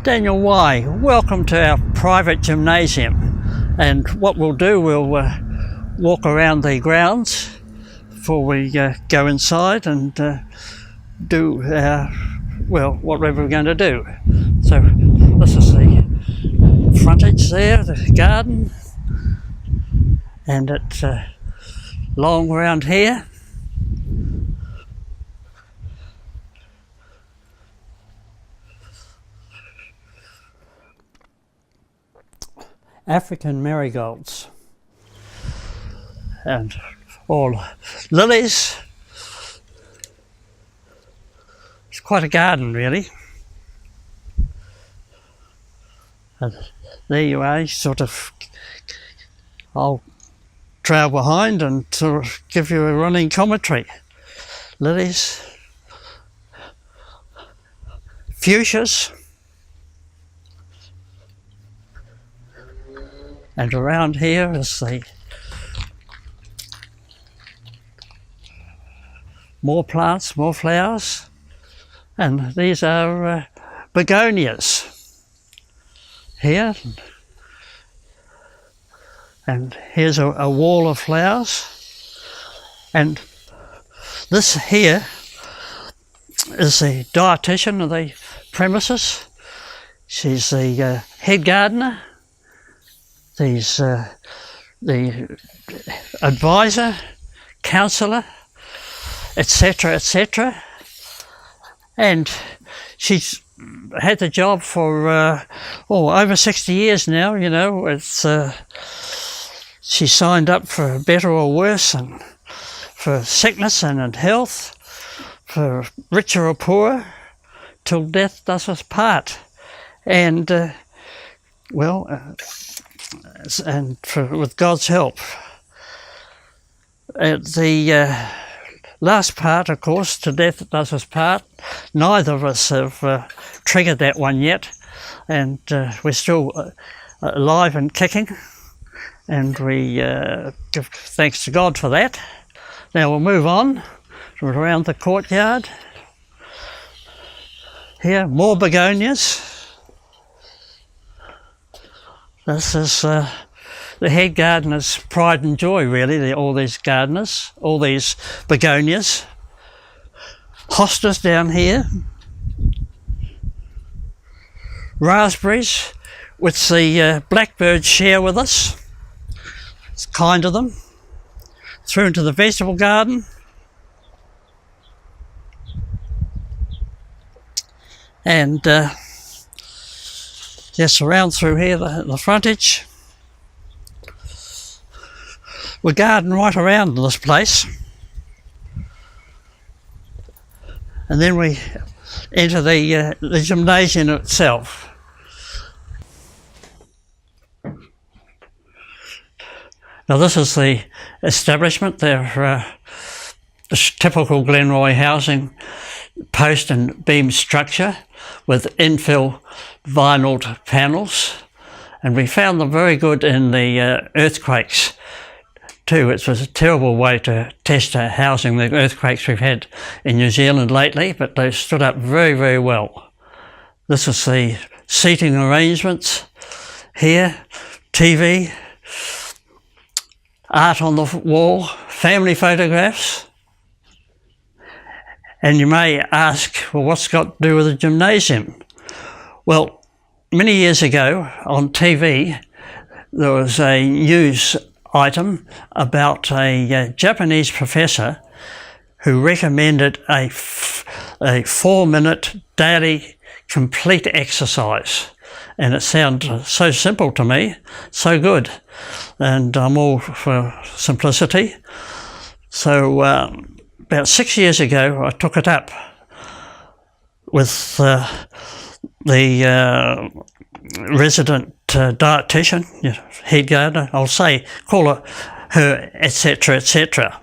Daniel Y. Welcome to our private gymnasium, and what we'll do, we'll walk around the grounds before we go inside and do whatever we're going to do. So this is the frontage there, the garden, and it's long around here. African marigolds and all lilies. It's quite a garden, really. And there you are, sort of. I'll trail behind and sort of give you a running commentary. Lilies, fuchsias, and around here is the more plants, more flowers, and these are begonias here, and here's a wall of flowers, and this here is the dietitian of the premises. She's the head gardener. These the advisor, counsellor, etc., etc., and she's had the job for over 60 years now. You know, it's she signed up for better or worse, and for sickness and in health, for richer or poorer, till death does us part, and with God's help. The last part, of course, to death does us part. Neither of us have triggered that one yet, and we're still alive and kicking, and we give thanks to God for that. Now we'll move on around the courtyard. Here, more begonias. This is the head gardener's pride and joy, really, all these gardeners, all these begonias. Hostas down here. Raspberries, which the blackbirds share with us. It's kind of them. Through into the vegetable garden. And just around through here, the frontage. We garden right around this place, and then we enter the gymnasium itself. Now this is the establishment. They're typical Glenroy housing, post and beam structure with infill vinyled panels, and we found them very good in the earthquakes too. It was a terrible way to test our housing, the earthquakes we've had in New Zealand lately, but they stood up very, very well. This is the seating arrangements here, TV, art on the wall, family photographs. And you may ask, well, what's got to do with the gymnasium? Well, many years ago on TV, there was a news item about a Japanese professor who recommended a 4-minute daily complete exercise. And it sounded so simple to me, so good. And I'm all for simplicity. So about 6 years ago, I took it up with the resident dietitian, head gardener. I'll call her etc., etc.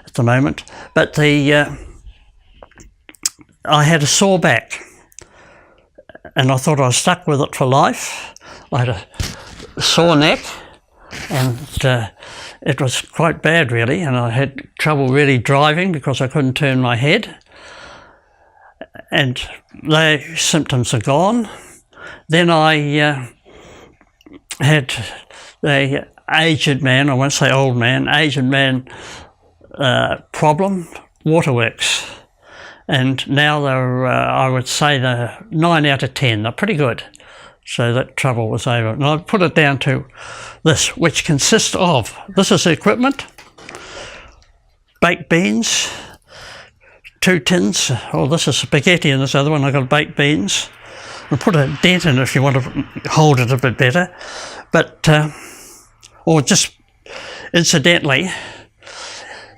at the moment. But I had a sore back, and I thought I was stuck with it for life. I had a sore neck, and it was quite bad, really, and I had trouble really driving because I couldn't turn my head. And the symptoms are gone. Then I had the aged man, I won't say old man, aged man problem, waterworks. And now they're, I would say they're 9 out of 10, they're pretty good. So that trouble was over. And I put it down to this, which consists of, this is the equipment, baked beans, 2 tins, this is spaghetti and this other one, I've got baked beans. And put a dent in it if you want to hold it a bit better. But, or just incidentally,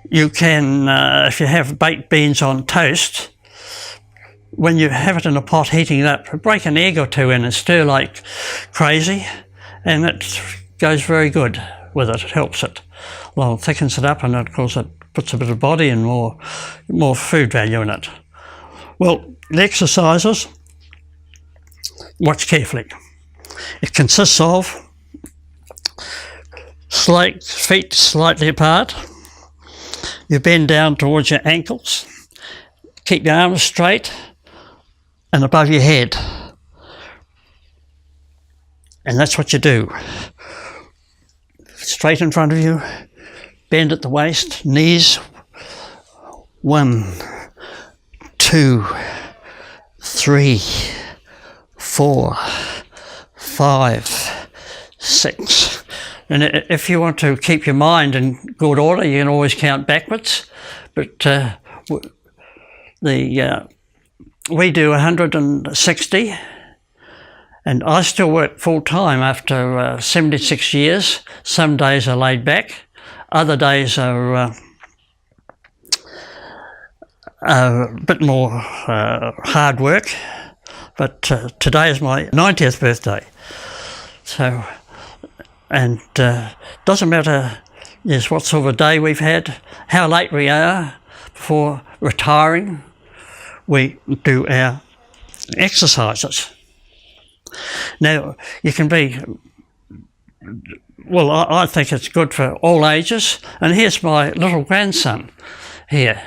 you can, if you have baked beans on toast, when you have it in a pot heating it up, break an egg or 2 in and stir like crazy, and it goes very good with it. It helps it. Well, it thickens it up, and of course it puts a bit of body and more food value in it. Well, the exercises, watch carefully. It consists of feet slightly apart. You bend down towards your ankles, keep your arms straight and above your head. And that's what you do. Straight in front of you, bend at the waist, knees, 1, 2, 3, 4, 5, 6. And if you want to keep your mind in good order, you can always count backwards. But we do 160, and I still work full time after 76 years. Some days are laid back, other days are a bit more hard work. But today is my 90th birthday, so. And doesn't matter what sort of a day we've had, how late we are before retiring, we do our exercises. Now, you can be, well, I think it's good for all ages. And here's my little grandson here.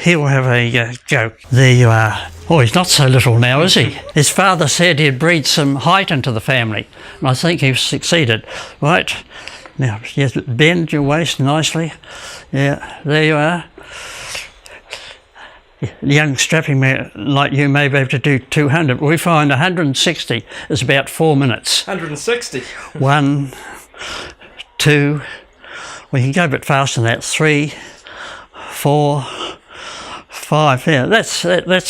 He'll have a go. There you are. Oh, he's not so little now, is he? His father said he'd breed some height into the family, and I think he's succeeded. Right, now, yes, bend your waist nicely. Yeah, there you are. A young strapping man like you may be able to do 200, but we find 160 is about 4 minutes. 160? 1, 2, we can go a bit faster than that, 3, 4, 5, yeah, that's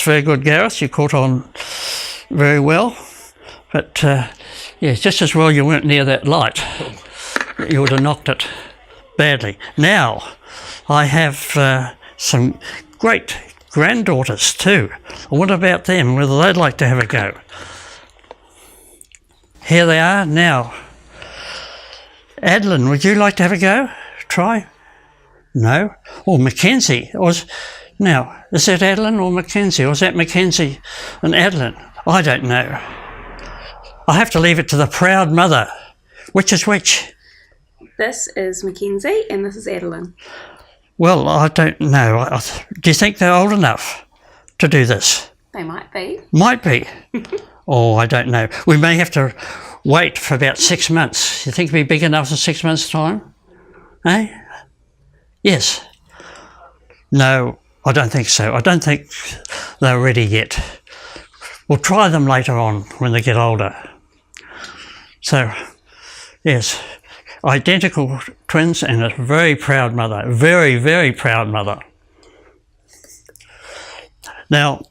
very good, Gareth. You caught on very well. But, yeah, just as well you weren't near that light. You would have knocked it badly. Now, I have some great granddaughters too. What about them, whether they'd like to have a go? Here they are now. Adeline, would you like to have a go? Try? No? Or Mackenzie. Now, is that Adeline or Mackenzie, or is that Mackenzie and Adeline? I don't know. I have to leave it to the proud mother. Which is which? This is Mackenzie and this is Adeline. Well, I don't know. Do you think they're old enough to do this? They might be. Might be. Oh, I don't know. We may have to wait for about 6 months. You think it'll be big enough in 6 months' time? Eh? Yes. No. I don't think so. I don't think they're ready yet. We'll try them later on when they get older. So, yes, identical twins and a very proud mother. Very, very proud mother. Now,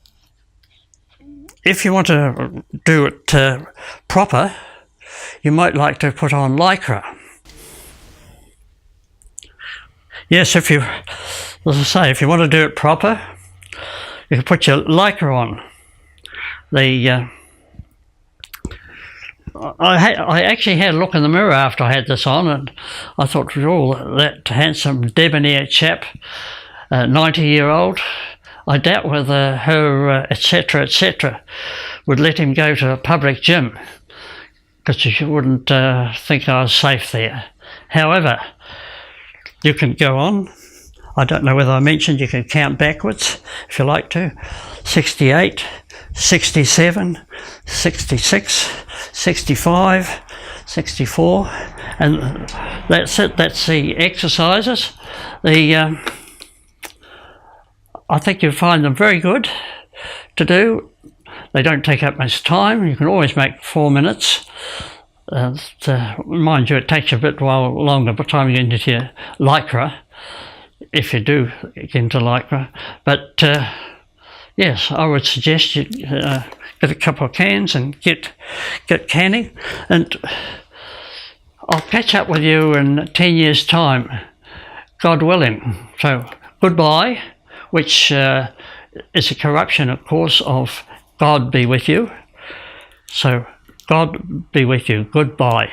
if you want to do it proper, you might like to put on lycra. Yes, as I say, if you want to do it proper, you can put your lycra on. I actually had a look in the mirror after I had this on, and I thought, oh, that handsome debonair chap, 90-year-old, I doubt whether her, etc., would let him go to a public gym, because she wouldn't think I was safe there. However, you can go on. I don't know whether I mentioned you can count backwards if you like to. 68, 67, 66, 65, 64, and that's it. That's the exercises. I think you'll find them very good to do. They don't take up much time. You can always make 4 minutes. Mind you, it takes a bit while longer by the time you get into your lycra, if you do get into lycra. But yes, I would suggest you get a couple of cans and get canning. And I'll catch up with you in 10 years' time, God willing. So goodbye, which is a corruption, of course, of God be with you. So God be with you. Goodbye.